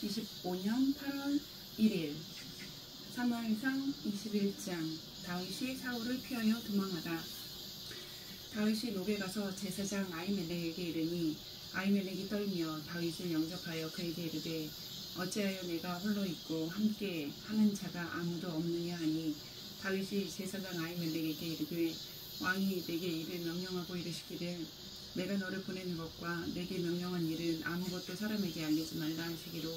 25년 8월 1일 사무엘상 21장 다윗이 사울을 피하여 도망하다. 다윗이 노베 가서 제사장 아히멜렉에게 이르니 아히멜렉이 떨며 다윗을 영접하여 그에게 이르되 어찌하여 내가 홀로 있고 함께 하는 자가 아무도 없느냐 하니 다윗이 제사장 아히멜렉에게 이르되 왕이 내게 이를 명령하고 이르시기를 내가 너를 보내는 것과 내게 명령한 일은 아무것도 사람에게 알리지 말라 하시기로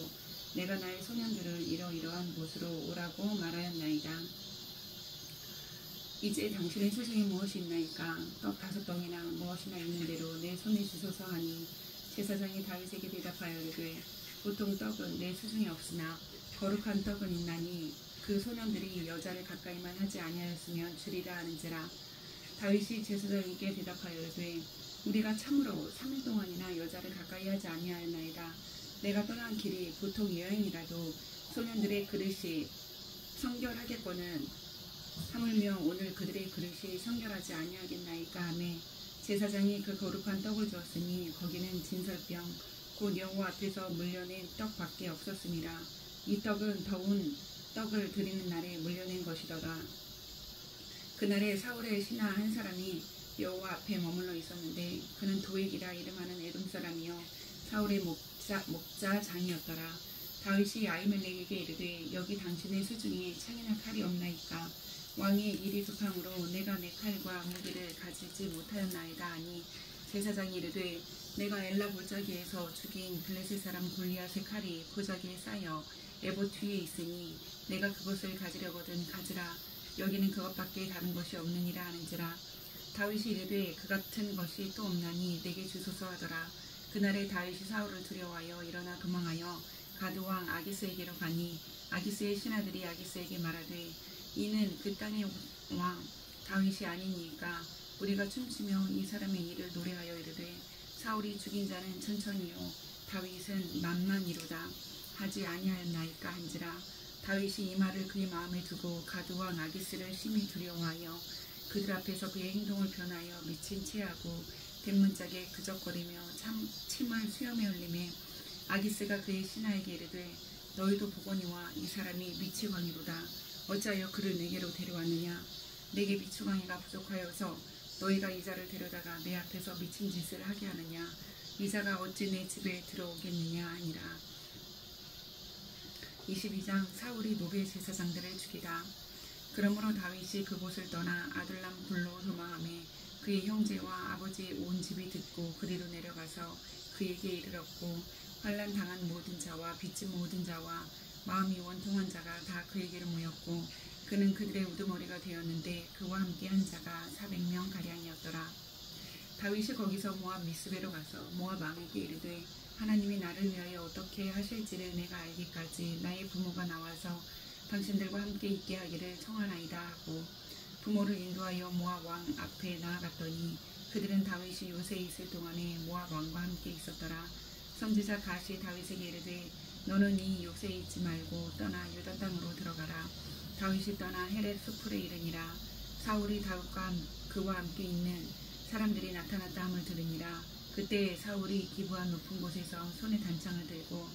내가 나의 소년들을 이러이러한 곳으로 오라고 말하였나이다. 이제 당신의 스승이 무엇이 있나이까? 떡 5덩이나 무엇이나 있는 대로 내 손에 주소서 하니 제사장이 다윗에게 대답하여 이르되 보통 떡은 내 스승이 없으나 거룩한 떡은 있나니 그 소년들이 여자를 가까이만 하지 아니하였으면 주리라 하는지라. 다윗이 제사장에게 대답하여 이르되 우리가 참으로 3일 동안이나 여자를 가까이 하지 아니하였나이다. 내가 떠난 길이 보통 여행이라도 소년들의 그릇이 성결하겠거늘 하물며 오늘 그들의 그릇이 성결하지 아니하겠나이까 하매 제사장이 그 거룩한 떡을 주었으니 거기는 진설병 곧 여호와 앞에서 물려낸 떡밖에 없었음이라. 이 떡은 더운 떡을 드리는 날에 물려낸 것이더라. 그날에 사울의 신하 한 사람이 여호와 앞에 머물러 있었는데 그는 도액이라 이름하는 에돔 사람이요 사울의 목자장이었더라. 다윗이 아히멜렉에게 이르되 여기 당신의 수중에 창이나 칼이 없나이까? 왕의 일이 급함으로 내가 내 칼과 무기를 가지지 못하였나이다 하니 제사장이 이르되 내가 엘라 골짜기에서 죽인 블레셋 사람 골리앗의 칼이 보자기에 쌓여 에봇 뒤에 있으니 내가 그것을 가지려거든 가지라. 여기는 그것밖에 다른 것이 없느니라 하는지라. 다윗이 이르되 그 같은 것이 또 없나니 내게 주소서 하더라. 그날에 다윗이 사울을 두려워하여 일어나 도망하여 가드왕 아기스에게로 가니 아기스의 신하들이 아기스에게 말하되 이는 그 땅의 왕 다윗이 아니니까 우리가 춤추며 이 사람의 일을 노래하여 이르되 사울이 죽인 자는 천천히요 다윗은 만만이로다 하지 아니하였나이까 한지라. 다윗이 이 말을 그의 마음에 두고 가드왕 아기스를 심히 두려워하여 그들 앞에서 그의 행동을 변하여 미친 채하고 대문짝에 그적거리며 침을 수염에 흘리매 아기스가 그의 신하에게 이르되 너희도 보거니와 이 사람이 미치광이로다. 어찌하여 그를 내게로 데려왔느냐? 내게 미치광이가 부족하여서 너희가 이 자를 데려다가 내 앞에서 미친 짓을 하게 하느냐? 이 자가 어찌 내 집에 들어오겠느냐 하니라. 22장 사울이 노베 제사장들을 죽이다. 그러므로 다윗이 그곳을 떠나 아둘람 굴로 도망하매 그의 형제와 아버지의 온 집이 듣고 그리로 내려가서 그에게 이르렀고 환난 당한 모든 자와 빚진 모든 자와 마음이 원통한 자가 다 그에게로 모였고 그는 그들의 우두머리가 되었는데 그와 함께 한 자가 400명 가량이었더라. 다윗이 거기서 모압 미스베로 가서 모압 왕에게 이르되 하나님이 나를 위하여 어떻게 하실지를 내가 알기까지 나의 부모가 나와서 당신들과 함께 있게 하기를 청하나이다 하고 부모를 인도하여 모압 왕 앞에 나아갔더니 그들은 다윗이 요새에 있을 동안에 모압 왕과 함께 있었더라. 선지자 갓이 다윗에게 이르되 너는 이 요새에 있지 말고 떠나 유다 땅으로 들어가라. 다윗이 떠나 헤렛 수풀에 이르니라. 사울이 다윗과 그와 함께 있는 사람들이 나타났다 함을 들으니라. 그때 사울이 기부한 높은 곳에서 손에 단창을 들고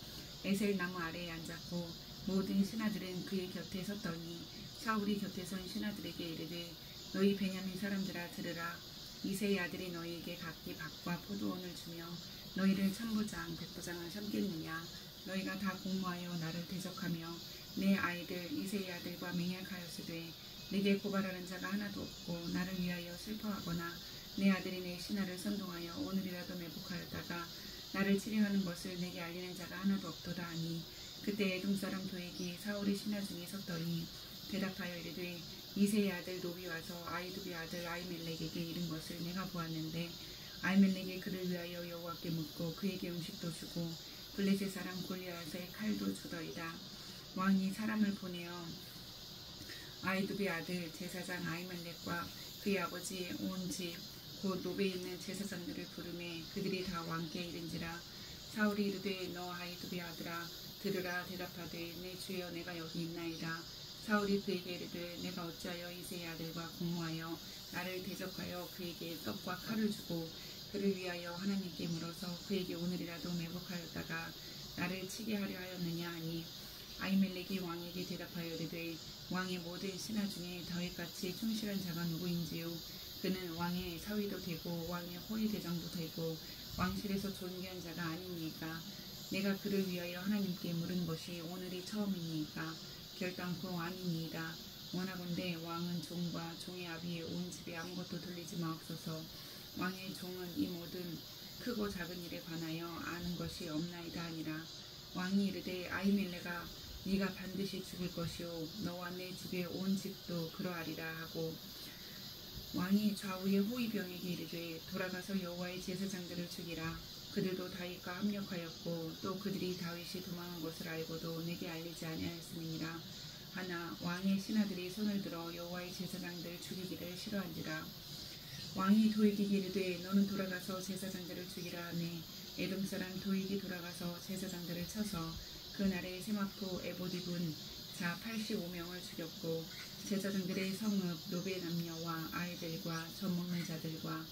에셀 나무 아래에 앉았고 모든 신하들은 그의 곁에 섰더니 사울이 곁에 선 신하들에게 이르되 너희 베냐민 사람들아 들으라. 이새의 아들이 너희에게 각기 밭과 포도원을 주며 너희를 천부장 백부장을 삼겠느냐? 너희가 다 공모하여 나를 대적하며 내 아이들 이새의 아들과 맹약하였으되 내게 고발하는 자가 하나도 없고 나를 위하여 슬퍼하거나 내 아들이 내 신하를 선동하여 오늘이라도 매복하였다가 나를 치료하는 것을 내게 알리는 자가 하나도 없도다 하니 그때 에돔 사람 도액이 사울의 신하 중에 섰더니 대답하여 이르되 이새의 아들 노비 와서 아히두비 아들 아히멜렉에게 이른 것을 내가 보았는데 아히멜렉이 그를 위하여 여호와께 묻고 그에게 음식도 주고 블레셋 사람 골리앗의 칼도 주더이다. 왕이 사람을 보내어 아히두비 아들 제사장 아히멜렉과 그의 아버지의 온 집 곧 노베에 있는 제사장들을 부르매 그들이 다 왕께 이른지라. 사울이 이르되 너 아히두비 아들아 들으라. 대답하되 내 주여 내가 여기 있나이다. 사울이 그에게 이르되 내가 어찌하여 이새의 아들과 공모하여 나를 대적하여 그에게 떡과 칼을 주고 그를 위하여 하나님께 물어서 그에게 오늘이라도 매복하였다가 나를 치게 하려 하였느냐 하니 아히멜렉이 왕에게 대답하여 이르되 왕의 모든 신하 중에 다윗같이 충실한 자가 누구인지요. 그는 왕의 사위도 되고 왕의 호위 대장도 되고 왕실에서 존귀한 자가 아니니까. 내가 그를 위하여 하나님께 물은 것이 오늘이 처음이니까 결단코 아니니이다. 원하건대 왕은 종과 종의 아비의 온 집에 아무것도 돌리지 마옵소서. 왕의 종은 이 모든 크고 작은 일에 관하여 아는 것이 없나이다 하니라. 왕이 이르되 아히멜렉아 네가 반드시 죽을 것이요 너와 내 집의 온 집도 그러하리라 하고 왕이 좌우의 호위병에게 이르되 돌아가서 여호와의 제사장들을 죽이라. 그들도 다윗과 합력하였고 또 그들이 다윗이 도망한 것을 알고도 내게 알리지 아니하였음이니라. 하나 왕의 신하들이 손을 들어 여호와의 제사장들을 죽이기를 싫어한지라. 왕이 도에게 이르되 너는 돌아가서 제사장들을 죽이라 하매 에돔 사람 도익이 돌아가서 제사장들을 쳐서 그날에 세마포 에봇 입은 자 85명을 죽였고 제사장들의 성읍 노베 남녀와 아이들과 젖 먹는 자들과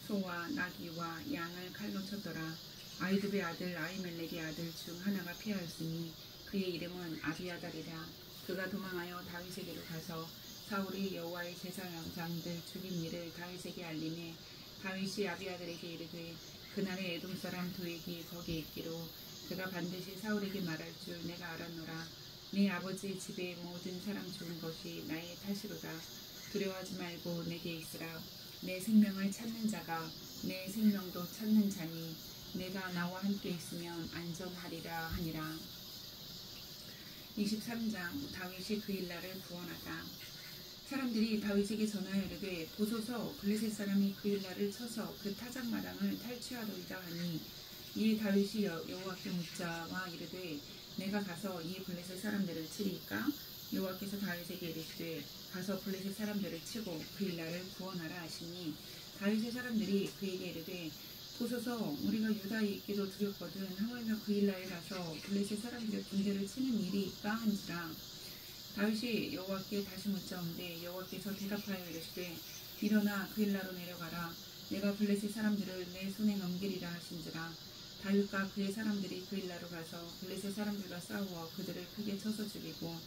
소와 나귀와 양을 칼로 쳤더라. 아히두베의 아들 아히멜렉의 아들 중 하나가 피하였으니 그의 이름은 아비아달이라. 그가 도망하여 다윗에게로 가서 사울이 여호와의 제사장들 죽인 일을 다윗에게 알리매 다윗이 아비아달에게 이르되 그날에 에돔 사람 도액이 거기 있기로 그가 반드시 사울에게 말할 줄 내가 알았노라. 네 아버지 집의 모든 사람 죽은 것이 나의 탓이로다. 두려워하지 말고 내게 있으라. 내 생명을 찾는 자가 내 생명도 찾는 자니 내가 나와 함께 있으면 안전하리라 하니라. 23장 다윗이 그 일날을 구원하다. 사람들이 다윗에게 전하여 이르되 보소서 블레셋 사람이 그 일날을 쳐서 그 타작마당을 탈취하더이다 하니 이에 다윗이 여호와께 묻자와 이르되 내가 가서 이 블레셋 사람들을 치리이까? 여호와께서 다윗에게 이르시되 가서 블레셋 사람들을 치고 그 일날을 구원하라 하시니 다윗의 사람들이 그에게 이르되 보소서 우리가 유다에 있기도 두렵거든 하물며 그 일날에 가서 블레셋 사람들의 군대를 치는 일이있까 한지라. 다윗이 여호와께 다시 묻자온데 여호와께서 대답하여 이르시되 일어나 그 일나로 내려가라. 내가 블레셋 사람들을 내 손에 넘기리라 하신지라. 다윗과 그의 사람들이 그 일나로 가서 블레셋 사람들과 싸우어 그들을 크게 쳐서 죽이고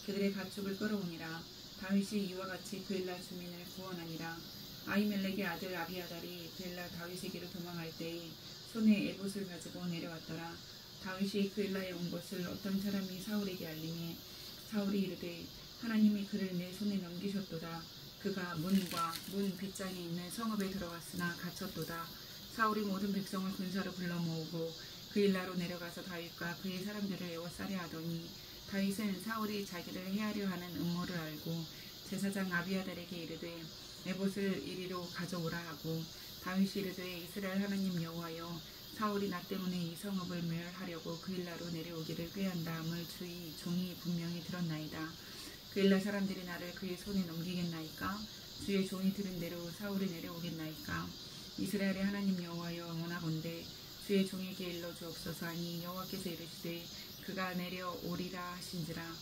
그들의 가축을 끌어오니라. 다윗이 이와 같이 그 일날 주민을 구원하니라. 아히멜렉의 아들 아비아달이 그 일날 다윗에게로 도망할 때에 손에 에봇을 가지고 내려왔더라. 다윗이 그 일날에 온 것을 어떤 사람이 사울에게 알리매 사울이 이르되 하나님이 그를 내 손에 넘기셨도다. 그가 문과 문 빗장에 있는 성읍에 들어갔으나 갇혔도다. 사울이 모든 백성을 군사로 불러 모으고 그 일나로 내려가서 다윗과 그의 사람들을 에워싸려 하더니 다윗은 사울이 자기를 해하려 하는 음모를 알고 제사장 아비아달에게 이르되 에봇을 이리로 가져오라 하고 다윗이 이르되 이스라엘 하나님 여호와여 사울이 나 때문에 이 성읍을 멸하려고 그 일나로 내려오기를 꾀한다함을 주의 종이 분명히 들었나이다. 그 일날 사람들이 나를 그의 손에 넘기겠나이까? 주의 종이 들은 대로 사울이 내려오겠나이까? 이스라엘의 하나님 여호와여 원하건대 주의 종에게 일러주옵소서 하니 여호와께서 이르시되 그가 내려오리라 하신지라.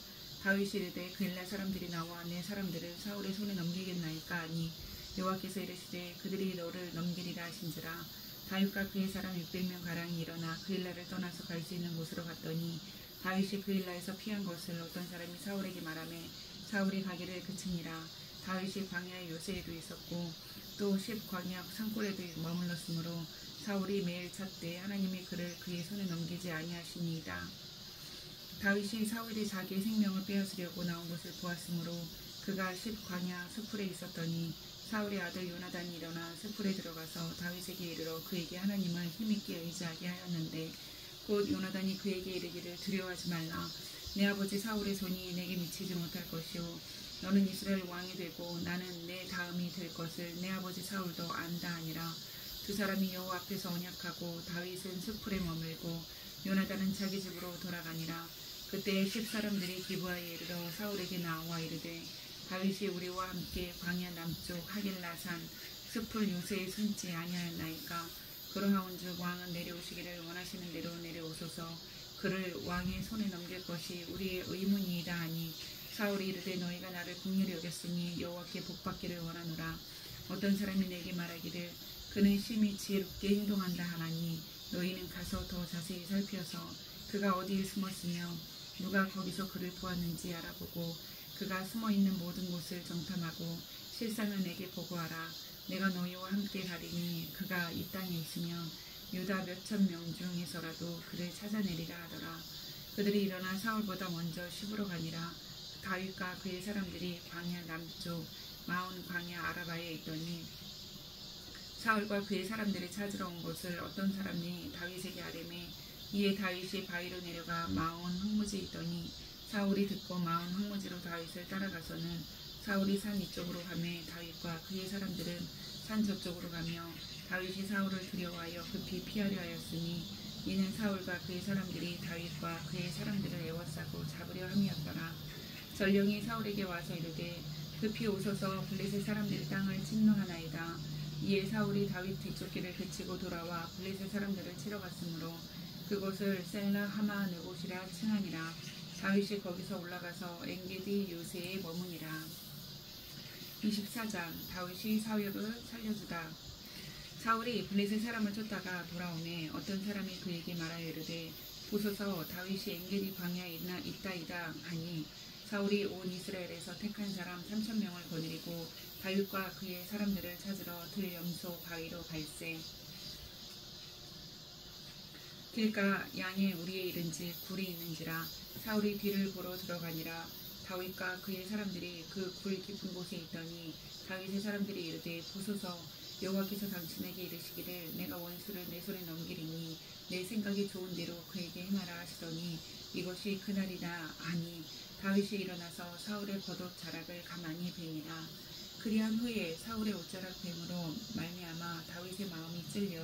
다윗이 이르되 그 일날 사람들이 나와 내 사람들을 사울의 손에 넘기겠나이까 하니 여호와께서 이르시되 그들이 너를 넘기리라 하신지라. 다윗과 그의 사람 600명 가량이 일어나 그 일날을 떠나서 갈 수 있는 곳으로 갔더니 다윗이 그 일날에서 피한 것을 어떤 사람이 사울에게 말하매 사울이 가기를 그치니라. 다윗이 광야의 요새에도 있었고 또 10광야 산골에도 머물렀으므로 사울이 매일 찾되 하나님이 그를 그의 손에 넘기지 아니하시니이다. 다윗이 사울이 자기의 생명을 빼앗으려고 나온 것을 보았으므로 그가 10광야 수풀에 있었더니 사울의 아들 요나단이 일어나 수풀에 들어가서 다윗에게 이르러 그에게 하나님을 힘있게 의지하게 하였는데 곧 요나단이 그에게 이르기를 두려워하지 말라. 내 아버지 사울의 손이 내게 미치지 못할 것이요 너는 이스라엘 왕이 되고 나는 내 다음이 될 것을 내 아버지 사울도 안다 하니라. 두 사람이 여호와 앞에서 언약하고 다윗은 수풀에 머물고 요나단은 자기 집으로 돌아가니라. 그때 10사람들이 기브아에 이르러 사울에게 나와 이르되 다윗이 우리와 함께 광야 남쪽 하길라산 숲을 요새에 숨지 아니하였나이까? 그러하온즉 왕은 내려오시기를 원하시는 대로 내려오소서. 그를 왕의 손에 넘길 것이 우리의 의문이이다 하니 사울이 이르되 너희가 나를 긍휼히 여겼으니 여호와께 복받기를 원하노라. 어떤 사람이 내게 말하기를 그는 심히 지혜롭게 행동한다 하나니 너희는 가서 더 자세히 살펴서 그가 어디에 숨었으며 누가 거기서 그를 보았는지 알아보고 그가 숨어있는 모든 곳을 정탐하고 실상을 내게 보고하라. 내가 너희와 함께 가리니 그가 이 땅에 있으면 유다 몇천 명 중에서라도 그를 찾아내리라 하더라. 그들이 일어나 사울보다 먼저 시부로 가니라. 다윗과 그의 사람들이 광야 남쪽 마온 광야 아라바에 있더니 사울과 그의 사람들이 찾으러 온 것을 어떤 사람이 다윗에게 아뢰매 이에 다윗이 바위로 내려가 마온 황무지에 있더니 사울이 듣고 마온 황무지로 다윗을 따라가서는 사울이 산 이쪽으로 가매 다윗과 그의 사람들은 산 저쪽으로 가며 다윗이 사울을 두려워하여 급히 피하려 하였으니 이는 사울과 그의 사람들이 다윗과 그의 사람들을 애워싸고 잡으려 함이었더라. 전령이 사울에게 와서 이르되 급히 오소서 블레셋 사람들이 땅을 침노하나이다. 이에 사울이 다윗 뒤쫓기를 그치고 돌아와 블레셋 사람들을 치러 갔으므로 그곳을 셀라 하마 느곳이라 칭하니라. 다윗이 거기서 올라가서 엔게디 요새에 머무니라. 24장 다윗이 사울을 살려주다. 사울이 블레셋 사람을 쫓다가 돌아오매 어떤 사람이 그에게 말하여 이르되 보소서 다윗이 엔게디 광야에 있다이다 하니 사울이 온 이스라엘에서 택한 사람 3,000명을 거느리고 다윗과 그의 사람들을 찾으러 들염소 바위로 갈새 길가 양의 우리에 이른지 굴이 있는지라. 사울이 뒤를 보러 들어가니라. 다윗과 그의 사람들이 그 굴 깊은 곳에 있더니 다윗의 사람들이 이르되 보소서 여호와께서 당신에게 이르시기를 내가 원수를 내 손에 넘기리니 내 생각이 좋은 대로 그에게 행하라 하시더니 이것이 그날이다 하니 다윗이 일어나서 사울의 겉옷 자락을 가만히 베니라. 그리한 후에 사울의 옷자락 뱀으로 말미암아 다윗의 마음이 찔려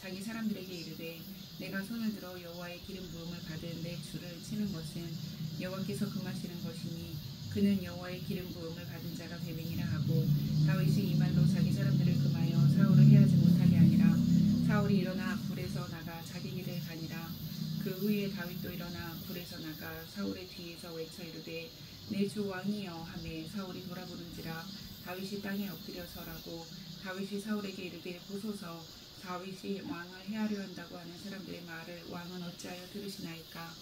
자기 사람들에게 이르되 내가 손을 들어 여호와의 기름 부음을 받은 내 주를 치는 것은 여호와께서 금하시는 것이니 그는 여호와의 기름 부음을 받은 자가 되느니라 하고 다윗이 이 말로 자기 사람들을 금하여 사울을 해하지 못하게 하니라. 사울이 일어나 굴에서 나가 자기 길을 가니라. 그 후에 다윗도 일어나 굴에서 나가 사울의 뒤에서 외쳐 이르되 내 주 왕이여 하매 사울이 돌아보는지라. 다윗이 땅에 엎드려 서라고 다윗이 사울에게 이르되 보소서 다윗이 왕을 해하려 한다고 하는 사람들의 말을 왕은 어찌하여 들으시나이까.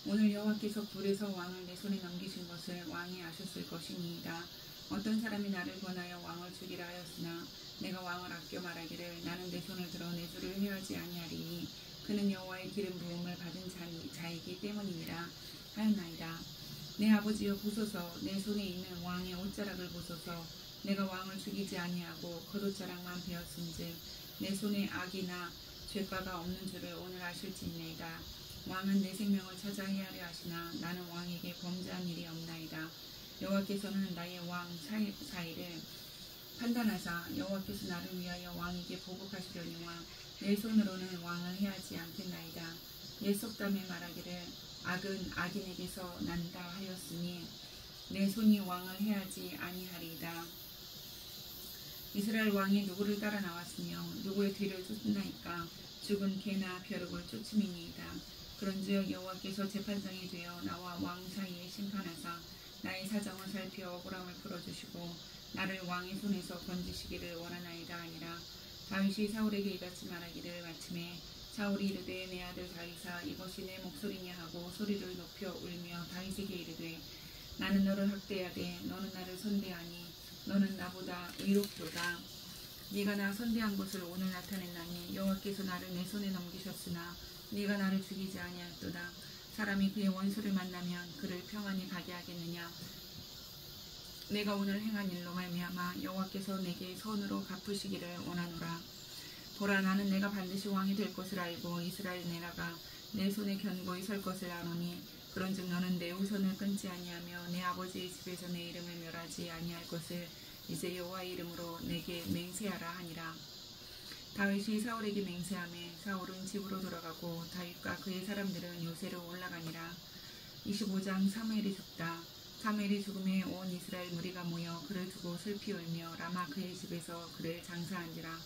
오늘 여호와께서 굴에서 왕을 내 손에 넘기신 것을 왕이 아셨을 것이니이다. 어떤 사람이 나를 권하여 왕을 죽이라 하였으나 내가 왕을 아껴 말하기를 나는 내 손을 들어 내 주를 해하지 아니하리니 그는 여호와의 기름 부음을 받은 자이기 때문이니라 하였나이다. 내 아버지여 보소서 내 손에 있는 왕의 옷자락을 보소서. 내가 왕을 죽이지 아니하고 겉옷자락만 베었은즉 내 손에 악이나 죄가가 없는 줄을 오늘 아실지니이다. 왕은 내 생명을 찾아 헤아려 하시나 나는 왕에게 범죄한 일이 없나이다. 여호와께서는 나의 왕 사이를 판단하사 여호와께서 나를 위하여 왕에게 보복하시려니와 내 손으로는 왕을 해하지 않겠나이다. 내 속담에 말하기를 악은 악인에게서 난다 하였으니 내 손이 왕을 해하지 아니하리이다. 이스라엘 왕이 누구를 따라 나왔으며 누구의 뒤를 쫓나이까. 죽은 개나 벼룩을 쫓음이니이다. 그런즉 여호와께서 재판장이 되어 나와 왕 사이에 심판하사 나의 사정을 살펴 억울함을 풀어주시고 나를 왕의 손에서 건지시기를 원하나이다 하니라. 다윗이 사울에게 이같이 말하기를 마침에 사울이 이르되 내 아들 다윗아 이것이 내 목소리냐 하고 소리를 높여 울며 다윗에게 이르되 나는 너를 학대하되 너는 나를 선대하니 너는 나보다 의롭도다. 네가 나 선대한 것을 오늘 나타냈나니 여호와께서 나를 내 손에 넘기셨으나 네가 나를 죽이지 아니하였도다. 사람이 그의 원수를 만나면 그를 평안히 가게 하겠느냐. 내가 오늘 행한 일로 말미암아 여호와께서 내게 선으로 갚으시기를 원하노라. 보라 나는 내가 반드시 왕이 될 것을 알고 이스라엘 내라가 내 손에 견고히 설 것을 아노니 그런즉 너는 내 우선을 끊지 아니하며 내 아버지의 집에서 내 이름을 멸하지 아니할 것을 이제 여호와의 이름으로 내게 맹세하라 하니라. 다윗이 사울에게 맹세하매 사울은 집으로 돌아가고 다윗과 그의 사람들은 요새로 올라가니라. 25장 사무엘이 죽다. 사무엘이 죽음에 온 이스라엘 무리가 모여 그를 두고 슬피 울며 라마 그의 집에서 그를 장사한지라.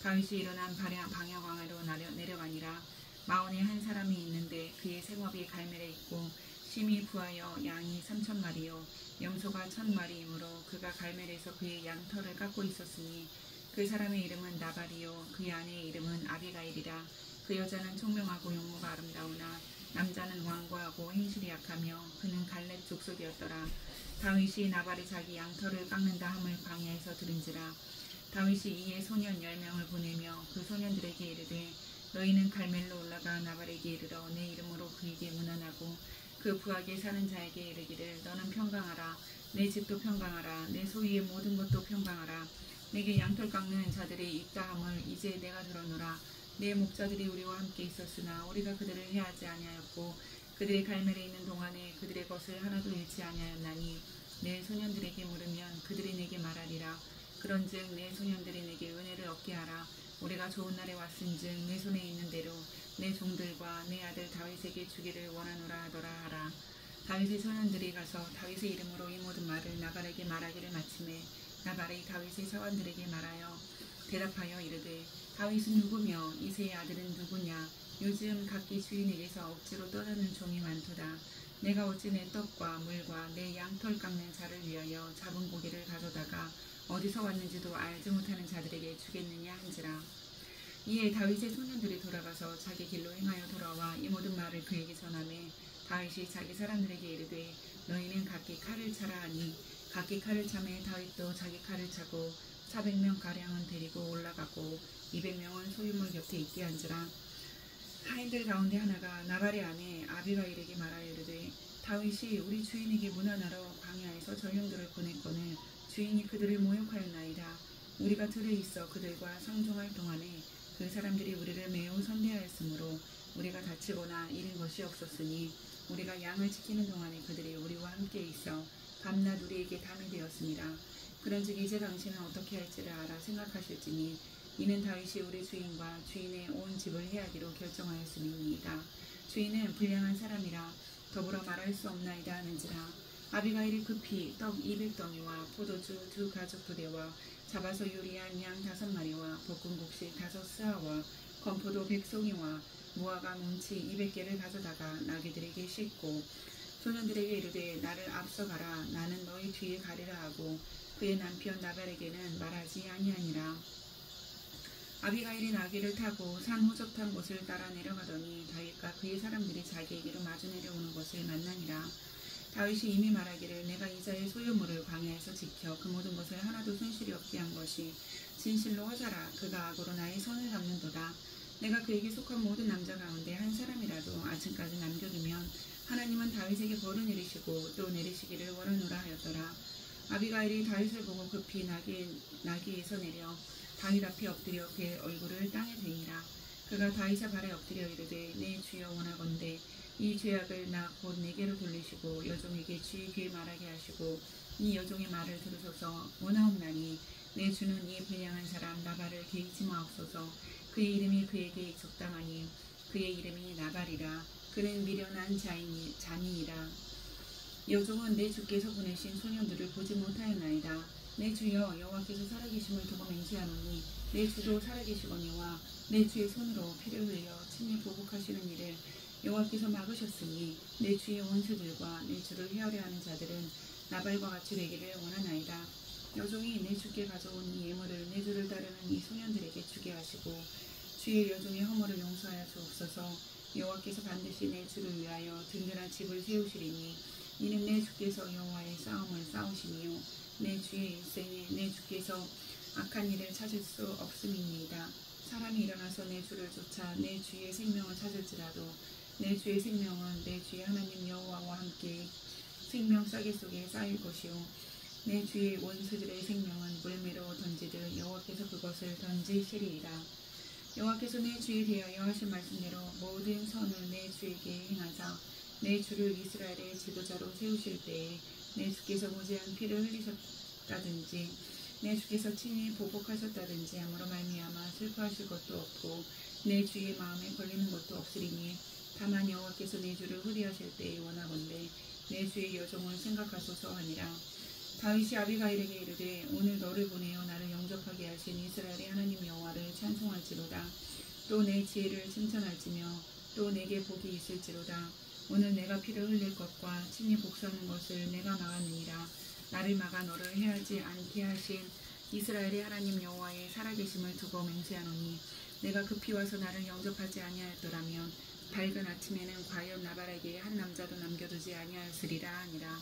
다윗이 일어난 방향왕으로 내려가니라. 마온에 한 사람이 있는데 그의 생업이 갈멜에 있고 심히 부하여 양이 3,000마리요 염소가 1,000마리이므로 그가 갈멜에서 그의 양털을 깎고 있었으니 그 사람의 이름은 나발이요 그의 아내의 이름은 아비가일이라. 그 여자는 총명하고 용모가 아름다우나 남자는 완고하고 행실이 약하며 그는 갈렙 족속이었더라. 다윗이 나발이 자기 양털을 깎는다 함을 광야에서 들은지라. 다윗이 이에 소년 10명을 보내며 그 소년들에게 이르되 너희는 갈멜로 올라가 나발에게 이르러 내 이름으로 그에게 문안하고 그 부하게 사는 자에게 이르기를 너는 평강하라. 내 집도 평강하라. 내 소유의 모든 것도 평강하라. 내게 양털 깎는 자들이 있다 함을 이제 내가 들었노라. 내 목자들이 우리와 함께 있었으나 우리가 그들을 해하지 아니하였고 그들이 갈멜에 있는 동안에 그들의 것을 하나도 잃지 아니하였나니 내 소년들에게 물으면 그들이 내게 말하리라. 그런즉 내 소년들이 내게 은혜를 얻게 하라. 우리가 좋은 날에 왔은즉 내 손에 있는 대로 내 종들과 내 아들 다윗에게 주기를 원하노라 하더라 하라. 다윗의 소년들이 가서 다윗의 이름으로 이 모든 말을 나발에게 말하기를 마침에 나발이 다윗의 사관들에게 말하여 대답하여 이르되 다윗은 누구며 이새의 아들은 누구냐. 요즘 각기 주인에게서 억지로 떠나는 종이 많도다. 내가 어찌 내 떡과 물과 내 양털 깎는 자를 위하여 잡은 고기를 가져다가 어디서 왔는지도 알지 못하는 자들에게 주겠느냐 한지라. 이에 다윗의 소년들이 돌아가서 자기 길로 행하여 돌아와 이 모든 말을 그에게 전하매 다윗이 자기 사람들에게 이르되 너희는 각기 칼을 차라 하니 각기 칼을 차매 다윗도 자기 칼을 차고 400명 가량은 데리고 올라가고 200명은 소유물 곁에 있게 한지라. 하인들 가운데 하나가 나발의 아내 아비가일에게 말하여 이르되 다윗이 우리 주인에게 문안하러 광야에서 전령들을 보냈거늘 주인이 그들을 모욕하였나이다. 우리가 들에 있어 그들과 상종할 동안에 그 사람들이 우리를 매우 선대하였으므로 우리가 다치거나 잃은 것이 없었으니 우리가 양을 지키는 동안에 그들이 우리와 함께 있어 밤낮 우리에게 담이 되었습니다. 그런즉 이제 당신은 어떻게 할지를 알아 생각하실지니 이는 다윗이 우리 주인과 주인의 온 집을 해하기로 결정하였음이니이다. 주인은 불량한 사람이라 더불어 말할 수 없나이다 하는지라. 아비가일이 급히 떡 200덩이와 포도주 2가죽부대와 잡아서 요리한 양 5마리와 볶은 곡식 5스아와 건포도 100송이와 무화과 뭉치 200개를 가져다가 나귀들에게 싣고 소년들에게 이르되 나를 앞서가라. 나는 너희 뒤에 가리라 하고 그의 남편 나발에게는 말하지 아니하니라. 아비가일이 나귀를 타고 산 호적한 곳을 따라 내려가더니 다윗과 그의 사람들이 자기에게로 마주 내려오는 것을 만나니라. 다윗이 이미 말하기를 내가 이자의 소유물을 광야에서 지켜 그 모든 것을 하나도 손실이 없게 한 것이 진실로 허자라. 그가 악으로 나의 손을 잡는도다. 내가 그에게 속한 모든 남자 가운데 한 사람이라도 아침까지 남겨두면 하나님은 다윗에게 벌을 내리시고 또 내리시기를 원하노라 하였더라. 아비가일이 다윗을 보고 급히 나귀에서 내려 다윗 앞에 엎드려 그의 얼굴을 땅에 대니라. 그가 다윗의 발에 엎드려 이르되 내 주여 원하건대 이 죄악을 나 곧 내게로 돌리시고 여종에게 주의 귀에 말하게 하시고 이 여종의 말을 들으소서. 원하옵나니 내 주는 이 불량한 사람 나발을 개의치 마옵소서. 그의 이름이 그에게 적당하니 그의 이름이 나발이라. 그는 미련한 자니이라. 여종은 내 주께서 보내신 소년들을 보지 못하였나이다. 내 주여 여호와께서 살아계심을 두고 맹세하노니 내 주도 살아계시거니와 내 주의 손으로 피를 흘려 친히 보복하시는 일을 여호와께서 막으셨으니 내 주의 원수들과 내 주를 헤아려 하는 자들은 나발과 같이 되기를 원하나이다. 여종이 내 주께 가져온 이 예물을 내 주를 따르는 이 소년들에게 주게 하시고 주의 여종의 허물을 용서하여 주옵소서. 여호와께서 반드시 내 주를 위하여 든든한 집을 세우시리니 이는 내 주께서 여호와의 싸움을 싸우시니요 내 주의 일생에 내 주께서 악한 일을 찾을 수 없음이니이다. 사람이 일어나서 내 주를 쫓아 내 주의 생명을 찾을지라도 내 주의 생명은 내 주의 하나님 여호와와 함께 생명 싸개 속에 쌓일 것이요 내 주의 원수들의 생명은 물매로 던지듯 여호와께서 그것을 던지시리이다. 여호와께서 내 주에 대하여 하신 말씀대로 모든 선을 내 주에게 행하사 내 주를 이스라엘의 지도자로 세우실 때에 내 주께서 무제한 피를 흘리셨다든지 내 주께서 친히 보복하셨다든지 함으로 말미암아 슬퍼하실 것도 없고 내 주의 마음에 걸리는 것도 없으리니 다만 여호와께서 내 주를 후리하실 때에 원하건대 내 주의 여종을 생각하소서 하니라. 다윗이 아비가일에게 이르되 오늘 너를 보내어 나를 영접하게 하신 이스라엘의 하나님 여호와를 찬송할지로다. 또 내 지혜를 칭찬할지며 또 내게 복이 있을지로다. 오늘 내가 피를 흘릴 것과 친히 복수하는 것을 내가 막았느니라. 나를 막아 너를 해하지 않게 하신 이스라엘의 하나님 여호와의 살아계심을 두고 맹세하노니 내가 급히 와서 나를 영접하지 아니하였더라면 밝은 아침에는 과연 나발에게 한 남자도 남겨두지 아니하였으리라 하니라.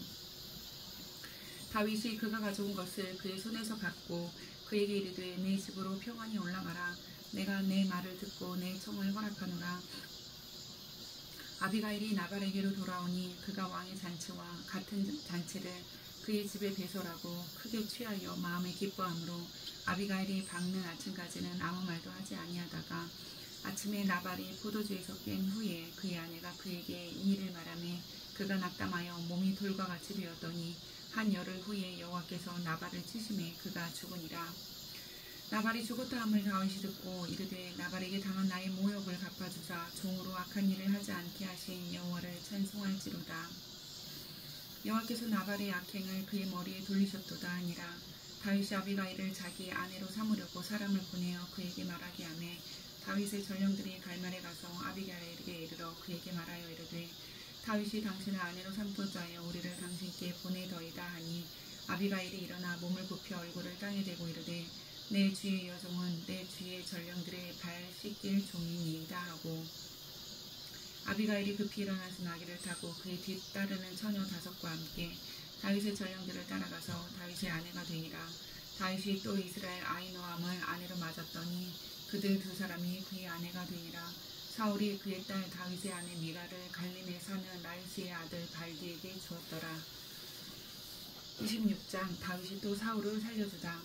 다윗이 그가 가져온 것을 그의 손에서 받고 그에게 이르되 내 집으로 평안히 올라가라. 내가 내 말을 듣고 내 청을 허락하노라. 아비가일이 나발에게로 돌아오니 그가 왕의 잔치와 같은 잔치를 그의 집에 배설하고 크게 취하여 마음에 기뻐하므로 아비가일이 밝는 아침까지는 아무 말도 하지 아니하다가 아침에 나발이 포도주에서 깬 후에 그의 아내가 그에게 이 일을 말하며 그가 낙담하여 몸이 돌과 같이 되었더니 한 열흘 후에 여호와께서 나발을 치심에 그가 죽으니라. 나발이 죽었다 함을 다윗이 듣고 이르되 나발에게 당한 나의 모욕을 갚아주사 종으로 악한 일을 하지 않게 하신 여호와를 찬송할지로다. 여호와께서 나발의 악행을 그의 머리에 돌리셨도다 하니라. 다윗이 아비가일을 자기 아내로 삼으려고 사람을 보내어 그에게 말하게 하며 다윗의 전령들이 갈말에 가서 아비가일에게 이르러 그에게 말하여 이르되 다윗이 당신을 아내로 삼고자 하여 우리를 당신께 보내더이다 하니 아비가일이 일어나 몸을 굽혀 얼굴을 땅에 대고 이르되 내 주의 여종은 내 주의 전령들의 발 씻길 종이니이다 하고 아비가일이 급히 일어나서 나귀를 타고 그의 뒤따르는 처녀 5과 함께 다윗의 전령들을 따라가서 다윗의 아내가 되니라. 다윗이 또 이스라엘 아히노함을 아내로 맞았더니 그들 2사람이 그의 아내가 되니라. 사울이 그의 딸 다윗의 아내 미가를 갈림에 사는 라이스의 아들 발디에게 주었더라. 26장. 다윗이 또 사울을 살려주다.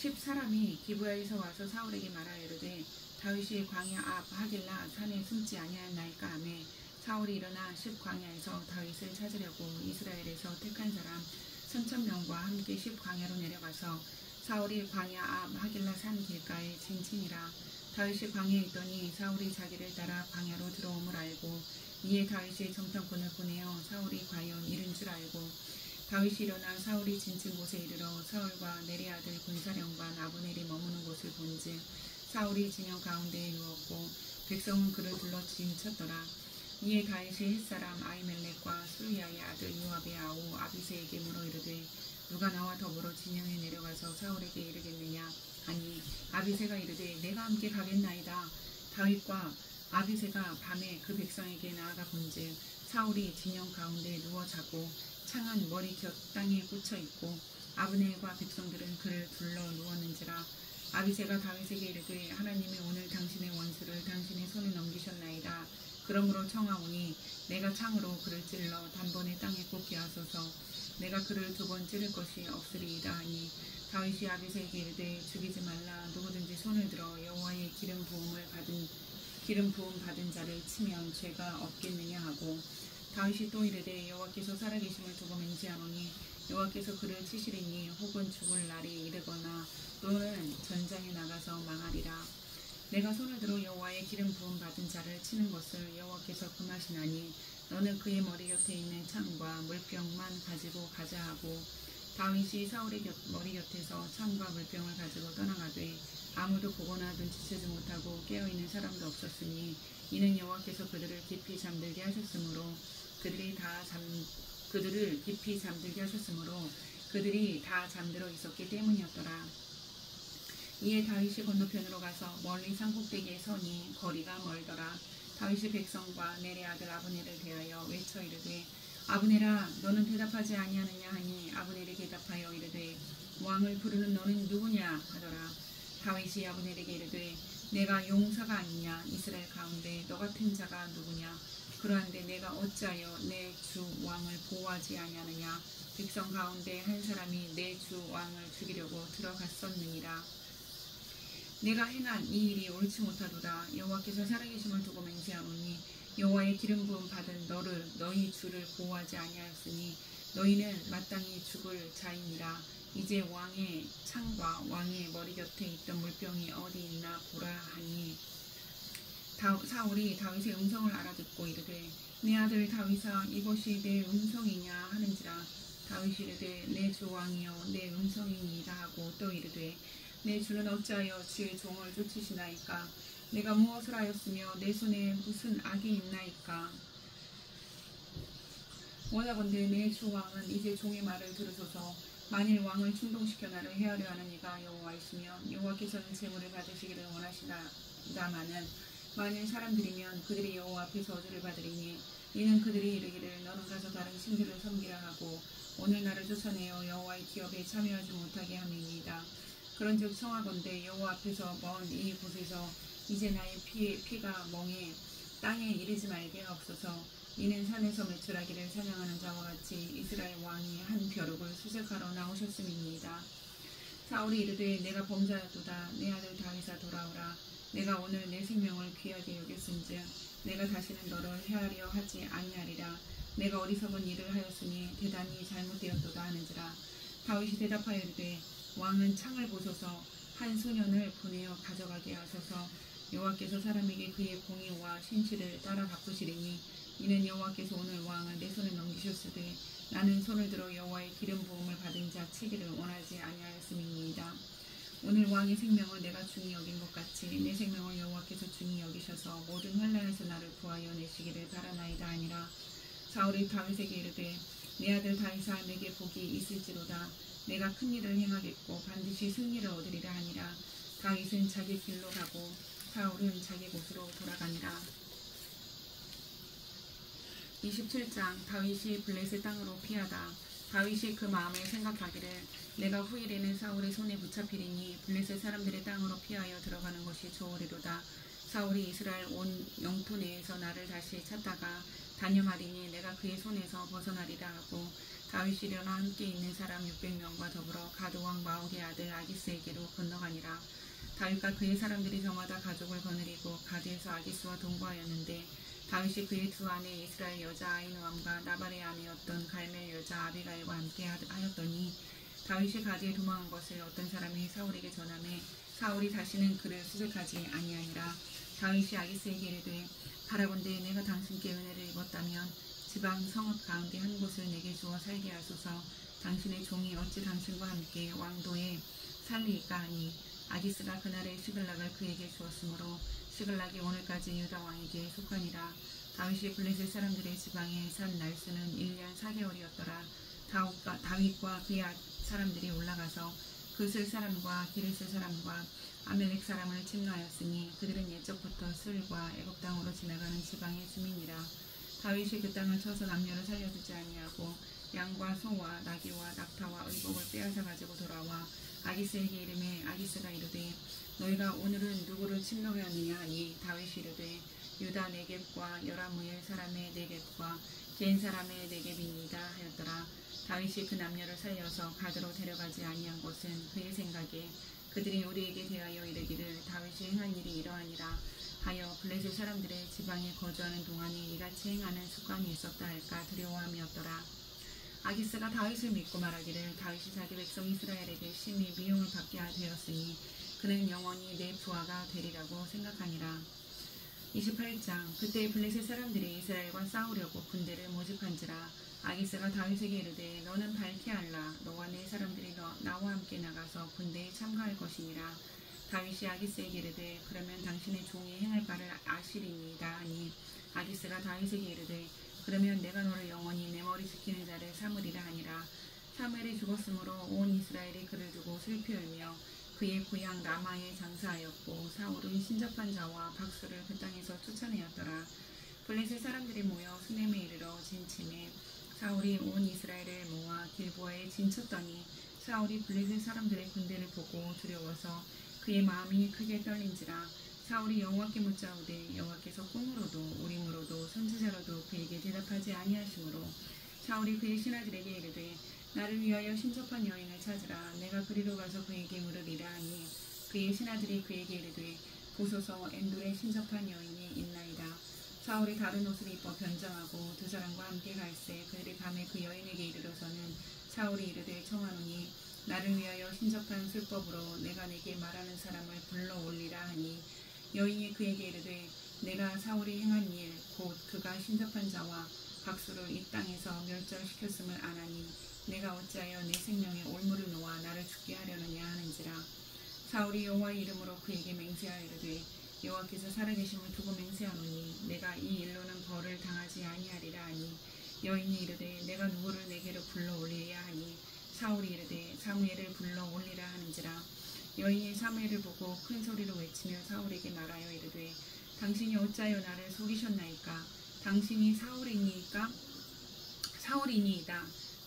10사람이 기브야에서 와서 사울에게 말하여 이르되 다윗이 광야 앞 하길라 산에 숨지 아니하였나이까 하매 사울이 일어나 10광야에서 다윗을 찾으려고 이스라엘에서 택한 사람 3,000명과 함께 10광야로 내려가서 사울이 광야 앞 하길라 산 길가에 진친이라. 다윗이 광야에 있더니 사울이 자기를 따라 광야로 들어옴을 알고 이에 다윗이 정탐꾼을 보내어 사울이 과연 이른 줄 알고 다윗이 일어나 사울이 진친 곳에 이르러 사울과 내리 아들 군사령관 아브넬이 머무는 곳을 본즉 사울이 진영 가운데에 누웠고 백성은 그를 둘러 진쳤더라. 이에 다윗이 햇사람 아히멜렉과 수르야의 아들 요압의 아우 아비새에게 물어 이르되 누가 나와 더불어 진영에 내려가서 사울에게 이르겠느냐 하니 아비새가 이르되 내가 함께 가겠나이다. 다윗과 아비새가 밤에 그 백성에게 나아가 본즉 사울이 진영 가운데 누워 자고 창은 머리 곁 땅에 꽂혀 있고 아브넬과 백성들은 그를 둘러 누웠는지라. 아비새가 다윗에게 이르되 하나님이 오늘 당신의 원수를 당신의 손에 넘기셨나이다. 그러므로 청하오니 내가 창으로 그를 찔러 단번에 땅에 꽂게 하소서. 내가 그를 2번 찌를 것이 없으리이다 하니 다윗이 아비새에게 이르되 죽이지 말라. 누구든지 손을 들어 여호와의 기름 부음 받은 자를 치면 죄가 없겠느냐 하고 다윗이 또 이르되 여호와께서 살아계심을 두고 맹세하노니 여호와께서 그를 치시리니 혹은 죽을 날이 이르거나 또는 전장에 나가서 망하리라. 내가 손을 들어 여호와의 기름 부음 받은 자를 치는 것을 여호와께서 금하시나니 너는 그의 머리 곁에 있는 창과 물병만 가지고 가자 하고 다윗이 사울의 머리 곁에서 창과 물병을 가지고 떠나가되 아무도 보거나 눈치채지 못하고 깨어있는 사람도 없었으니 이는 여호와께서 그들을 깊이 잠들게 하셨으므로 그들이 다 잠들어 있었기 때문이었더라. 이에 다윗이 건너편으로 가서 멀리 산꼭대기에 서니 거리가 멀더라. 다윗이 백성과 넬의 아들 아브넬을 대하여 외쳐 이르되 아브넬아 너는 대답하지 아니하느냐 하니 아브넬이 대답하여 이르되 왕을 부르는 너는 누구냐 하더라. 다윗이 아브넬에게 이르되 내가 용사가 아니냐. 이스라엘 가운데 너 같은 자가 누구냐. 그러한데 내가 어찌하여 내 주 왕을 보호하지 아니하느냐. 백성 가운데 한 사람이 내 주 왕을 죽이려고 들어갔었느니라. 내가 행한 이 일이 옳지 못하도다. 여호와께서 살아계심을 두고 맹세하노니 여호와의 기름 부음 받은 너를 너희 주를 보호하지 아니하였으니 너희는 마땅히 죽을 자이니라. 이제 왕의 창과 왕의 머리 곁에 있던 물병이 어디 있나 보라 하니 사울이 다윗의 음성을 알아듣고 이르되 내 아들 다윗아 이것이 내 음성이냐 하는지라. 다윗이 이르되 내 주 왕이여 내 음성이니이다 하고 또 이르되 내 주는 어찌하여 주의 종을 쫓으시나이까. 내가 무엇을 하였으며 내 손에 무슨 악이 있나이까. 원하건대 내 주 왕은 이제 종의 말을 들으소서. 만일 왕을 충동시켜 나를 해하려 하는 이가 여호와이시며 여호와께서는 재물을 받으시기를 있습니다마는 만일 사람들이면 그들이 여호와 앞에서 저주를 받으리니 이는 그들이 이르기를 너는 가서 다른 신들을 섬기라 하고 오늘 나를 쫓아내어 여호와의 기업에 참여하지 못하게 함이니이다. 그런즉 청하건대 여호와 앞에서 먼 이 곳에서 이제 나의 피가 멍에 땅에 이르지 말게 하옵소서. 이는 산에서 매출하기를 사냥하는 자와 같이 이스라엘 왕이 한 벼룩을 수색하러 나오셨음이니이다. 사울이 이르되 내가 범죄하였도다. 내 아들 다윗아 돌아오라. 내가 오늘 내 생명을 귀하게 여겼은즉 내가 다시는 너를 해하려 하지 아니하리라. 내가 어리석은 일을 하였으니 대단히 잘못되었도다 하는지라. 다윗이 대답하여 이르되 왕은 창을 보소서. 한 소년을 보내어 가져가게 하소서. 여호와께서 사람에게 그의 공의와 신실을 따라 갚으시리니 이는 여호와께서 오늘 왕을 내 손에 넘기셨으되 나는 손을 들어 여호와의 기름 부음을 받은 자 치기를 원하지 아니하였음이니이다. 오늘 왕의 생명을 내가 중히 여긴 것 같이 내 생명을 여호와께서 중히 여기셔서 모든 환난에서 나를 구하여 내시기를 바라나이다 하니라. 사울이 다윗에게 이르되 내 아들 다윗아 내게 복이 있을지로다. 내가 큰 일을 행하겠고 반드시 승리를 얻으리라 하니라. 다윗은 자기 길로 가고 사울은 자기 곳으로 돌아가니라. 27장 다윗이 블레셋 땅으로 피하다. 다윗이 그 마음에 생각하기를 내가 후일에는 사울의 손에 붙잡히리니 블레셋 사람들의 땅으로 피하여 들어가는 것이 좋으리로다. 사울이 이스라엘 온 영토 내에서 나를 다시 찾다가 단념하리니 내가 그의 손에서 벗어나리라 하고 다윗이 일어나 함께 있는 사람 600명과 더불어 가드왕 마옥의 아들 아기스에게로 건너가니라. 다윗과 그의 사람들이 저마다 가족을 거느리고 가드에서 아기스와 동거하였는데 다윗이 그의 두 아내 이스라엘 여자 아히노암과 나발의 아내였던 갈멜 여자 아비가일과 함께 하였더니 다윗이 가드에 도망한 것을 어떤 사람이 사울에게 전하매 사울이 다시는 그를 수색하지 아니하니라. 다윗이 아기스에게 이르되 바라건대 내가 당신께 은혜를 입었다면 지방 성읍 가운데 한 곳을 내게 주어 살게 하소서. 당신의 종이 어찌 당신과 함께 왕도에 살리이까 하니 아기스가 그날의 시글락을 그에게 주었으므로 시글락이 오늘까지 유다 왕에게 속하니라. 다윗이 블레셋 사람들의 지방에 산 날수는 1년 4개월이었더라. 다윗과 그의 사람들이 올라가서 그슬 사람과 기르스 사람과 아멜렉 사람을 침노하였으니 그들은 옛적부터 슬과 애굽 땅으로 지나가는 지방의 주민이라. 다윗이 그 땅을 쳐서 남녀를 살려두지 아니하고 양과 소와 나귀와 낙타와 의복을 빼앗아 가지고 돌아와 아기스에게 이르매 아기스가 이르되 너희가 오늘은 누구를 침노하였느냐 하니 다윗이 이르되 유다 네겝과 여라무엘 사람의 네겝과 겐 사람의 네겝이니이다 하였더라. 다윗이 그 남녀를 살려서 가드로 데려가지 아니한 것은 그의 생각에 그들이 우리에게 대하여 이르기를 다윗이 행한 일이 이러하니라 하여 블레셋 사람들의 지방에 거주하는 동안에 이같이 행하는 습관이 있었다 할까 두려워함이었더라. 아기스가 다윗을 믿고 말하기를 다윗이 자기 백성 이스라엘에게 심히 미움을 받게 되었으니 그는 영원히 내 부하가 되리라고 생각하니라. 28장 그때 블레셋 사람들이 이스라엘과 싸우려고 군대를 모집한지라. 아기스가 다윗에게 이르되 너는 밝게 알라. 너와 내 사람들이 나와 함께 나가서 군대에 참가할 것이니라. 다윗이 아기스에게 이르되 그러면 당신의 종이 행할 바를 아시리니이다 하니 아기스가 다윗에게 이르되 그러면 내가 너를 영원히 내 머리 지키는 자를 삼으리라 하니라. 사무엘이 죽었으므로 온 이스라엘이 그를 두고 슬피 울며 그의 고향 라마에 장사하였고 사울은 신접한 자와 박수를 그 땅에서 쫓아내었더라. 블레셋 사람들이 모여 수넴에 이르러 진침해 사울이 온 이스라엘을 모아 길보아에 진쳤더니 사울이 블레셋 사람들의 군대를 보고 두려워서 그의 마음이 크게 떨린지라. 사울이 여호와께 묻자오되 여호와께서 꿈으로도 우림으로도 선지자로도 그에게 대답하지 아니하시므로 사울이 그의 신하들에게 이르되 나를 위하여 신접한 여인을 찾으라. 내가 그리로 가서 그에게 물으리라 하니 그의 신하들이 그에게 이르되 보소서 엔돌에 신접한 여인이 있나이다. 사울이 다른 옷을 입어 변장하고 두 사람과 함께 갈새 그들이 밤에 그 여인에게 이르러서는 사울이 이르되 청하노니 나를 위하여 신접한 술법으로 내가 내게 말하는 사람을 불러올리라 하니 여인이 그에게 이르되 내가 사울이 행한 일 곧 그가 신접한 자와 박수를 이 땅에서 멸절시켰음을 아나니 내가 어찌하여 내 생명에 올무를 놓아 나를 죽게 하려느냐 하는지라. 사울이 여호와의 이름으로 그에게 맹세하여 이르되 여호와께서 살아계심을 두고 맹세하노니 내가 이 일로는 벌을 당하지 아니하리라 하니 여인이 이르되 내가 누구를 내게로 불러올리랴 하니 사울이 이르되 사무엘을 불러올리라 하는지라. 여인이 사무엘을 보고 큰 소리로 외치며 사울에게 말하여 이르되 당신이 어찌하여 나를 속이셨나이까? 당신이 사울이니이다.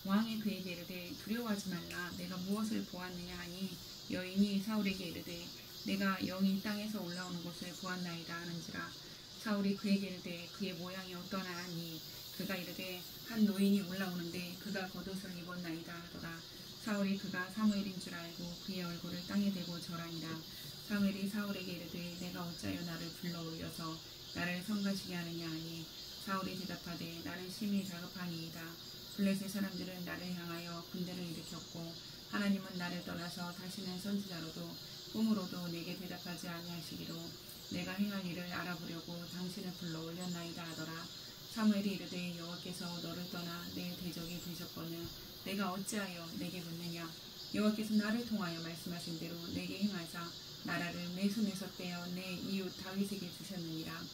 왕이 그에게 이르되 두려워하지 말라. 내가 무엇을 보았느냐 하니 여인이 사울에게 이르되 내가 영이 땅에서 올라오는 것을 보았나이다 하는지라. 사울이 그에게 이르되 그의 모양이 어떠나 하니 그가 이르되 한 노인이 올라오는데 그가 겉옷을 입었나이다 하더라. 사울이 그가 사무엘인 줄 알고 그의 얼굴을 땅에 대고 절하니라. 사무엘이 사울에게 이르되 내가 어찌하여 나를 불러올려서 나를 성가시게 하느냐 하니 사울이 대답하되 나는 심히 다급하니이다. 블레셋 사람들은 나를 향하여 군대를 일으켰고 하나님은 나를 떠나서 다시는 선지자로도 꿈으로도 내게 대답하지 아니하시기로 내가 행할 일을 알아보려고 당신을 불러 올렸나이다 하더라. 사무엘이 이르되 여호와께서 너를 떠나 내 대적이 되셨거늘 내가 어찌하여 내게 묻느냐? 여호와께서 나를 통하여 말씀하신 대로 내게 행하사 나라를 내 손에서 떼어 내 이웃 다윗에게 주셨느니라.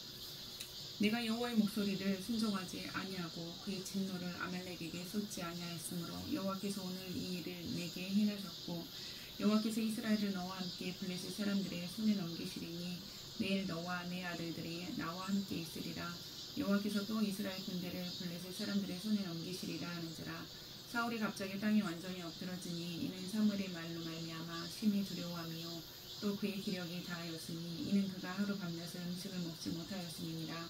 내가 여호와의 목소리를 순종하지 아니하고 그의 진노를 아말렉에게 쏟지 아니하였으므로 여호와께서 오늘 이 일을 내게 행하셨고 여호와께서 이스라엘을 너와 함께 블레셋 사람들의 손에 넘기시리니 내일 너와 내 아들들이 나와 함께 있으리라. 여호와께서 또 이스라엘 군대를 블레셋 사람들의 손에 넘기시리라 하는지라. 사울이 갑자기 땅에 완전히 엎드러지니 이는 사무엘의 말로 말미암아 심히 두려워하며 또 그의 기력이 다하였으니 이는 그가 하루 밤낮을 음식을 먹지 못하였음이니라.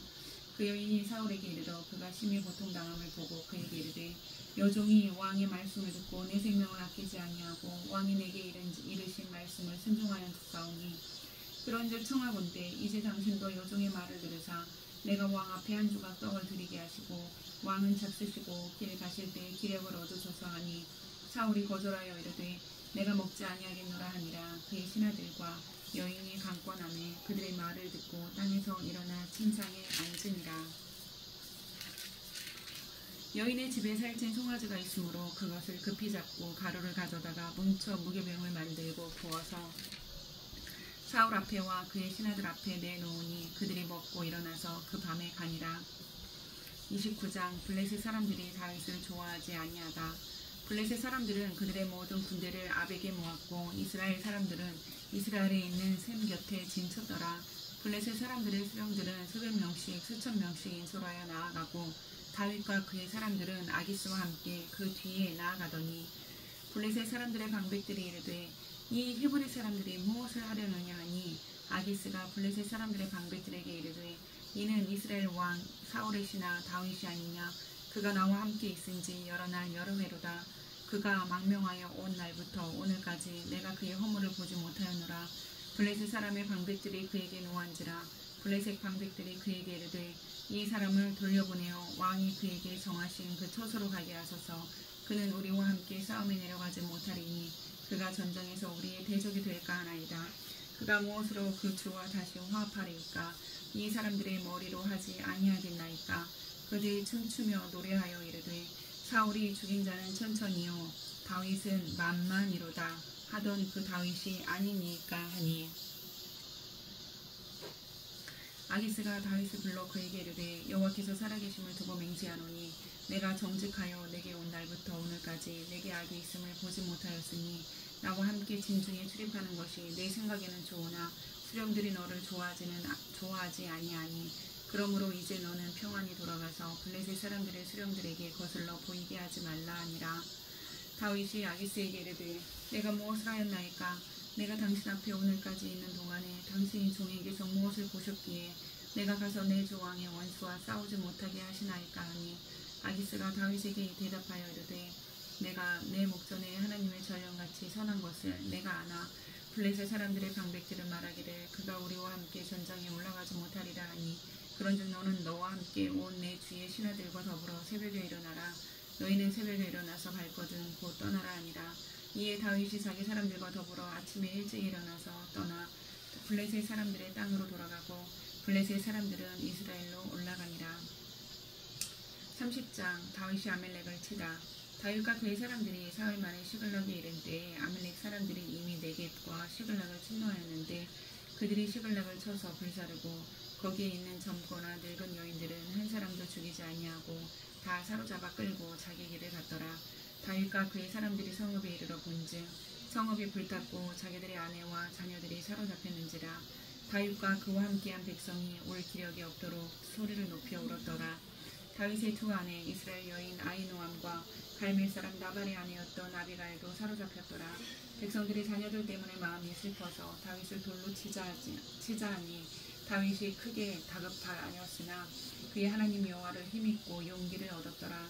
그 여인이 사울에게 이르러 그가 심히 고통당함을 보고 그에게 이르되 여종이 왕의 말씀을 듣고 내 생명을 아끼지 아니하고 왕이 내게 이르신 말씀을 순종하였사오니 그런즉 청하건대 이제 당신도 여종의 말을 들으사 내가 왕 앞에 한 조각 떡을 드리게 하시고 왕은 잡수시고 길 가실 때 기력을 얻으소서 하니 사울이 거절하여 이르되 내가 먹지 아니하겠노라 하니라. 그의 신하들과 여인이 강권하매 그들의 말을 듣고 땅에서 일어나 침상에 앉으니라. 여인의 집에 살찐 송아지가 있으므로 그것을 급히 잡고 가루를 가져다가 뭉쳐 무교병을 만들고 부어서 사울 앞에와 그의 신하들 앞에 내놓으니 그들이 먹고 일어나서 그 밤에 가니라. 29장 블레셋 사람들이 다윗을 좋아하지 아니하다. 블레셋 사람들은 그들의 모든 군대를 아벡에 모았고 이스라엘 사람들은 이스라엘에 있는 샘 곁에 진쳤더라. 블레셋 사람들의 수령들은 수백 명씩 수천 명씩 인솔하여 나아가고 다윗과 그의 사람들은 아기스와 함께 그 뒤에 나아가더니 블레셋 사람들의 방백들이 이르되 이 히브리 사람들이 무엇을 하려느냐 하니 아기스가 블레셋 사람들의 방백들에게 이르되 이는 이스라엘 왕 사울의 신하 다윗이 아니냐. 그가 나와 함께 있은지 여러 날 여러 해로다. 그가 망명하여 온 날부터 오늘까지 내가 그의 허물을 보지 못하였노라. 블레셋 사람의 방백들이 그에게 노한지라. 블레셋 방백들이 그에게 이르되 이 사람을 돌려보내어 왕이 그에게 정하신 그 처소로 가게 하소서. 그는 우리와 함께 싸움에 내려가지 못하리니 그가 전쟁에서 우리의 대적이 될까 하나이다. 그가 무엇으로 그 주와 다시 화합하리이까? 이 사람들의 머리로 하지 아니하겠나이까? 그들이 춤추며 노래하여 이르되 사울이 죽인 자는 천천히요 다윗은 만만이로다 하던 그 다윗이 아니니까 하니 아기스가 다윗을 불러 그에게 이르되 여호와께서 살아계심을 두고 맹세하노니 내가 정직하여 내게 온 날부터 오늘까지 내게 악이 있음을 보지 못하였으니 나와 함께 진중에 출입하는 것이 내 생각에는 좋으나 수령들이 너를 좋아하지 아니하니 그러므로 이제 너는 평안히 돌아가서 블레셋 사람들의 수령들에게 거슬러 보이게 하지 말라 하니라. 다윗이 아기스에게 이르되 내가 무엇을 하였나이까? 내가 당신 앞에 오늘까지 있는 동안에 당신이 종에게서 무엇을 보셨기에 내가 가서 내 주 왕의 원수와 싸우지 못하게 하시나이까 하니 아기스가 다윗에게 대답하여 이르되 내가 내 목전에 하나님의 전령같이 선한 것을 내가 아나 블레셋 사람들의 방백들은 말하기를 그가 우리와 함께 전장에 올라가지 못하리라 하니 그런즉 너는 너와 함께 온 내 주의 신하들과 더불어 새벽에 일어나라. 너희는 새벽에 일어나서 갈거든 곧 떠나라 하니라. 이에 다윗이 자기 사람들과 더불어 아침에 일찍 일어나서 떠나 블레셋 사람들의 땅으로 돌아가고 블레셋 사람들은 이스라엘로 올라가니라. 30장 다윗이 아말렉을 치다. 다윗과 그의 사람들이 사흘 만에 시글락에 이른 때에 아말렉 사람들이 이미 네겝과 시글락을 침노하였는데 그들이 시글락을 쳐서 불사르고 거기에 있는 젊거나 늙은 여인들은 한 사람도 죽이지 아니하고 다 사로잡아 끌고 자기 길을 갔더라. 다윗과 그의 사람들이 성읍에 이르러 본즉 성읍이 불탔고 자기들의 아내와 자녀들이 사로잡혔는지라. 다윗과 그와 함께한 백성이 올 기력이 없도록 소리를 높여 울었더라. 다윗의 두 아내 이스라엘 여인 아히노암과 갈멜 사람 나발의 아내였던 아비가일도 사로잡혔더라. 백성들이 자녀들 때문에 마음이 슬퍼서 다윗을 돌로 치자하니 다윗이 크게 다급하였으나 그의 하나님 여호와를 힘입고 용기를 얻었더라.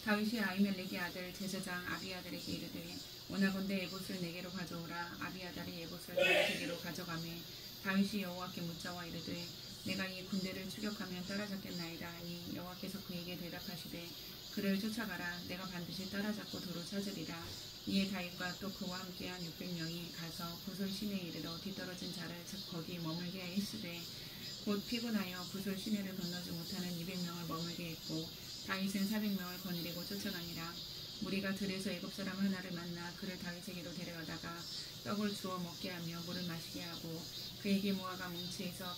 다윗이 아히멜렉의 아들 제사장 아비아달에게 이르되 원하건대 에봇을 내게로 가져오라. 아비아달이 에봇을 다윗에게로 가져가매 다윗이 여호와께 묻자와 이르되 내가 이 군대를 추격하면 따라잡겠나이다 하니 여호와께서 그에게 대답하시되 그를 쫓아가라. 내가 반드시 따라잡고 도로 찾으리라. 이에 다윗과 또 그와 함께한 600명이 가서 부솔 시내에 이르러 뒤떨어진 자를 거기 머물게 하였으되 곧 피곤하여 부솔 시내를 건너지 못하는 200명을 머물게 했고 다윗은 400명을 거느리고 쫓아가니라. 무리가 들에서 애굽 사람 하나를 만나 그를 다윗에게로 데려가다가 떡을 주어 먹게 하며 물을 마시게 하고 그에게 모아가 뭉치에서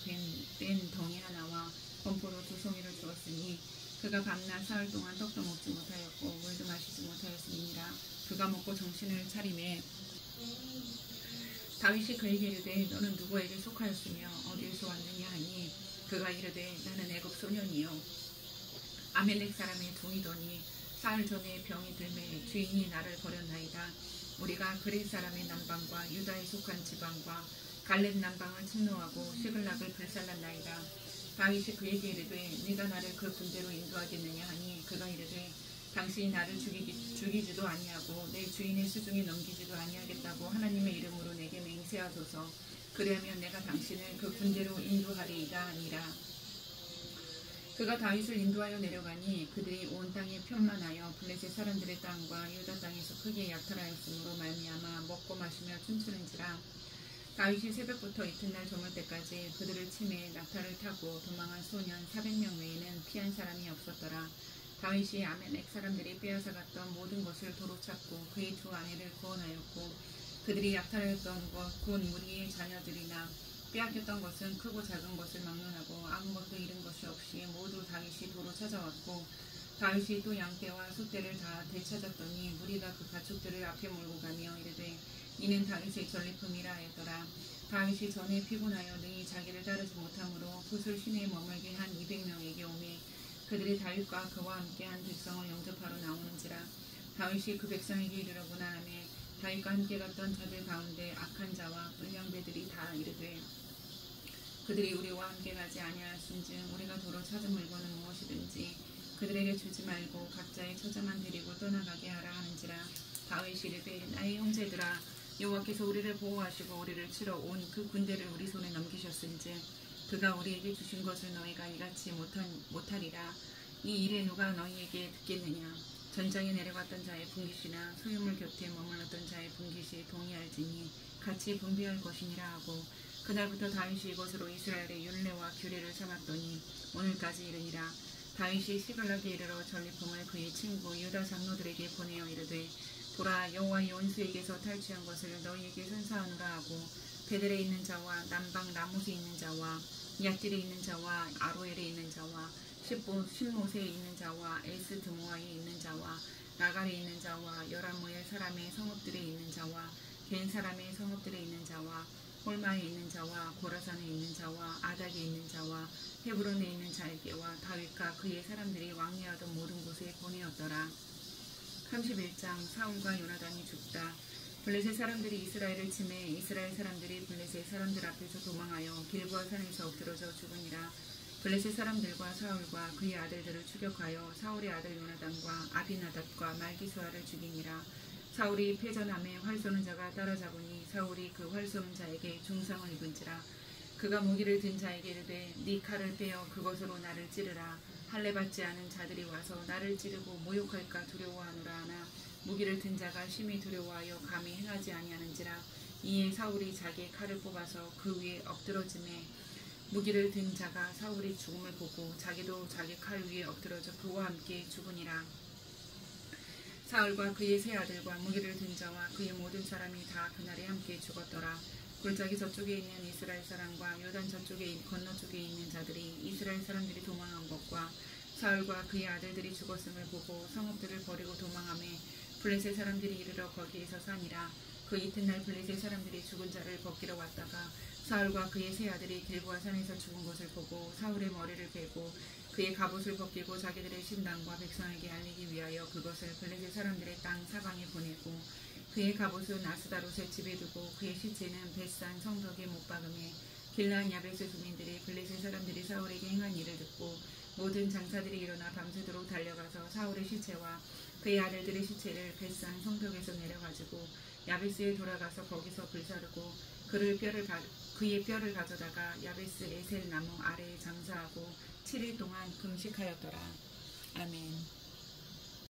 뺀 덩이 하나와 건포도 2송이를 주었으니 그가 밤낮 사흘 동안 떡도 먹지 못하였고 물도 마시지 못하였음이니라. 그가 먹고 정신을 차리매 다윗이 그에게 이르되 너는 누구에게 속하였으며 어디에서 왔느냐 하니 그가 이르되 나는 애굽 소년이요 아멜렉 사람의 종이더니 사흘 전에 병이 들매 주인이 나를 버렸나이다. 우리가 그렛 사람의 남방과 유다에 속한 지방과 갈렙 남방을 침노하고 시글락을 불살랐나이다. 다윗이 그에게 이르되 네가 나를 그 군대로 인도하겠느냐 하니 그가 이르되 당신이 나를 죽이지도 아니하고 내 주인의 수중에 넘기지도 아니하겠다고 하나님의 이름으로 내게 맹세하소서. 그리하면 내가 당신을 그 군대로 인도하리이다 하니라. 그가 다윗을 인도하여 내려가니 그들이 온 땅에 편만하여 블레셋 사람들의 땅과 유다 땅에서 크게 약탈하였으므로 말미암아 먹고 마시며 춤추는지라. 다윗이 새벽부터 이튿날 저물 때까지 그들을 치매 낙타를 타고 도망한 소년 400명 외에는 피한 사람이 없었더라. 다윗이 아멜렉 사람들이 빼앗아갔던 모든 것을 도로 찾고 그의 두 아내를 구원하였고 그들이 약탈하였던 것 곧 무리의 자녀들이나 빼앗겼던 것은 크고 작은 것을 막론하고 아무것도 잃은 것이 없이 모두 다윗이 도로 찾아왔고 다윗이 또 양떼와 소떼를 다 되찾았더니 무리가 그 가축들을 앞에 몰고 가며 이르되 이는 다윗의 전리품이라 하였더라. 다윗이 전에 피곤하여 능히 자기를 따르지 못하므로 부솔 시내에 머물게 한 200명에게 오매 그들이 다윗과 그와 함께한 백성을 영접하러 나오는지라. 다윗이 그 백성에게 이르려고나 하매 다윗과 함께 갔던 자들 가운데 악한 자와 을량배들이 다 이르되 그들이 우리와 함께 가지 아니하였은즉 우리가 도로 찾은 물건은 무엇이든지 그들에게 주지 말고 각자의 처자만 데리고 떠나가게 하라 하는지라. 다윗이 이르되 나의 형제들아 여호와께서 우리를 보호하시고 우리를 치러 온 그 군대를 우리 손에 넘기셨은즉 그가 우리에게 주신 것을 너희가 이같이 못하리라. 이 일에 누가 너희에게 듣겠느냐. 전장에 내려갔던 자의 분깃이나 소유물 곁에 머물렀던 자의 분깃이 동의할지니 같이 분배할 것이니라 하고 그날부터 다윗이 이것으로 이스라엘의 율례와 규례를 삼았더니 오늘까지 이르니라. 다윗이 시글락에 이르러 전리품을 그의 친구 유다 장로들에게 보내어 이르되 보라 여호와의 원수에게서 탈취한 것을 너희에게 선사하노라 하고 베델에 있는 자와 남방 라못에 있는 자와 얏딜에 있는 자와 아로엘에 있는 자와 신못에 있는 자와 에스드모아에 있는 자와 나갈에 있는 자와 여라모엘 사람의 성읍들에 있는 자와 겐 사람의 성읍들에 있는 자와 홀마에 있는 자와 고라산에 있는 자와 아닥에 있는 자와 헤브론에 있는 자에게와 다윗과 그의 사람들이 왕래하던 모든 곳에 보내었더라. 31장 사울과 요나단이 죽다. 블레셋 사람들이 이스라엘을 치매 이스라엘 사람들이 블레셋 사람들 앞에서 도망하여 길보아 산에서 엎드러져 죽으니라. 블레셋 사람들과 사울과 그의 아들들을 추격하여 사울의 아들 요나단과 아비나답과 말기수아를 죽이니라. 사울이 패전함에 활 쏘는 자가 따라잡으니 사울이 그 활 쏘는 자에게 중상을 입은지라. 그가 무기를 든 자에게 이르되 네 칼을 빼어 그것으로 나를 찌르라. 할례 받지 않은 자들이 와서 나를 찌르고 모욕할까 두려워하노라 하나 무기를 든 자가 심히 두려워하여 감히 행하지 아니하는지라. 이에 사울이 자기의 칼을 뽑아서 그 위에 엎드러지매 무기를 든 자가 사울이 죽음을 보고 자기도 자기 칼 위에 엎드러져 그와 함께 죽으니라. 사울과 그의 세 아들과 무기를 든 자와 그의 모든 사람이 다 그날에 함께 죽었더라. 골짜기 저쪽에 있는 이스라엘 사람과 요단 저쪽에 건너쪽에 있는 자들이 이스라엘 사람들이 도망한 것과 사울과 그의 아들들이 죽었음을 보고 성읍들을 버리고 도망하며 블레셋 사람들이 이르러 거기에 서사니라. 그 이튿날 블레셋 사람들이 죽은 자를 벗기러 왔다가 사울과 그의 세 아들이 길보아 산에서 죽은 것을 보고 사울의 머리를 베고 그의 갑옷을 벗기고 자기들의 신당과 백성에게 알리기 위하여 그것을 블레셋 사람들의 땅 사방에 보내고 그의 갑옷은 아스다롯의 집에 두고 그의 시체는 벳산 성벽에 못 박음에 길르앗 야베스 주민들이 블레셋 사람들이 사울에게 행한 일을 듣고 모든 장사들이 일어나 밤새도록 달려가서 사울의 시체와 그의 아들들의 시체를 벳산 성벽에서 내려가지고 야베스에 돌아가서 거기서 불사르고 그의 뼈를 가져다가 야베스 에셀 나무 아래에 장사하고 7일 동안 금식하였더라. 아멘.